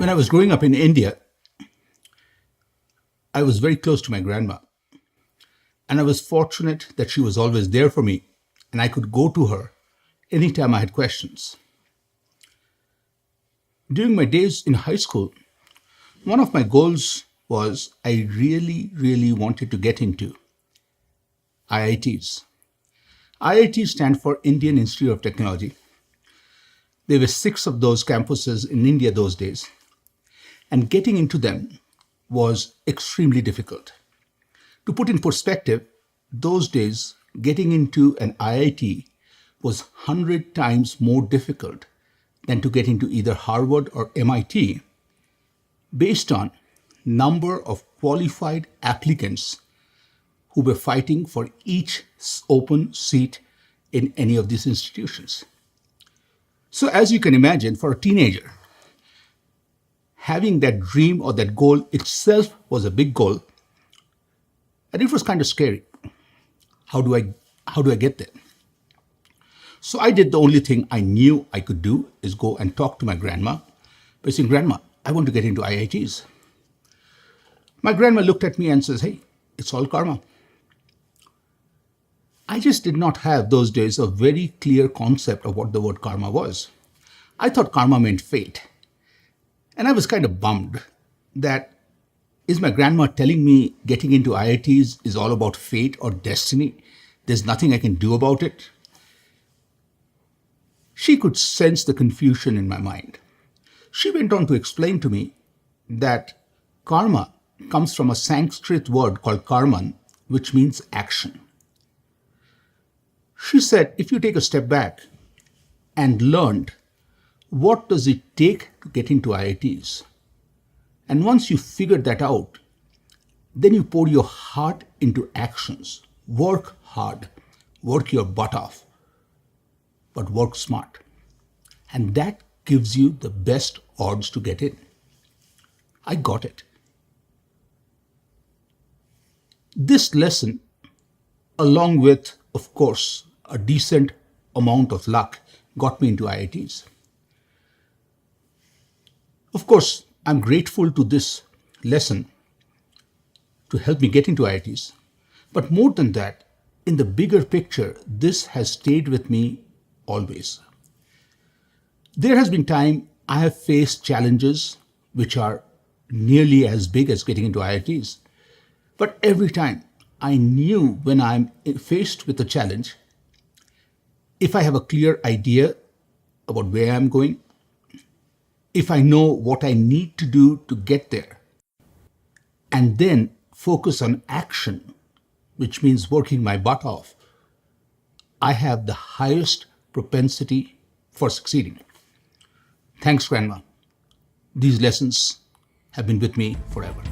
When I was growing up in India, I was very close to my grandma, and I was fortunate that she was always there for me, and I could go to her anytime I had questions. During my days in high school, one of my goals was I really wanted to get into IITs. IITs stand for Indian Institute of Technology. There were six of those campuses in India those days, and getting into them was extremely difficult. To put in perspective, those days, getting into an IIT was 100 times more difficult than to get into either Harvard or MIT based on number of qualified applicants who were fighting for each open seat in any of these institutions. So as you can imagine, for a teenager, having that dream or that goal itself was a big goal, and it was kind of scary. How do I get there? So I did the only thing I knew I could do is go and talk to my grandma by saying, Grandma, I want to get into IITs. My grandma looked at me and says, Hey, it's all karma. I just did not have those days a very clear concept of what the word karma was. I thought karma meant fate. And I was kind of bummed that is my grandma telling me getting into IITs is all about fate or destiny? There's nothing I can do about it? She could sense the confusion in my mind. She went on to explain to me that karma comes from a Sanskrit word called karman, which means action. She said, if you take a step back and learned what does it take to get into IITs, and once you figured that out, then you pour your heart into actions. Work hard, work your butt off, but work smart. And that gives you the best odds to get in. I got it. This lesson, along with, of course, a decent amount of luck, got me into IITs. Of course, I'm grateful to this lesson to help me get into IITs. But more than that, in the bigger picture, this has stayed with me always. There has been time I have faced challenges which are nearly as big as getting into IITs. But every time I knew when I'm faced with a challenge, if I have a clear idea about where I'm going, if I know what I need to do to get there, and then focus on action, which means working my butt off, I have the highest propensity for succeeding. Thanks, Grandma. These lessons have been with me forever.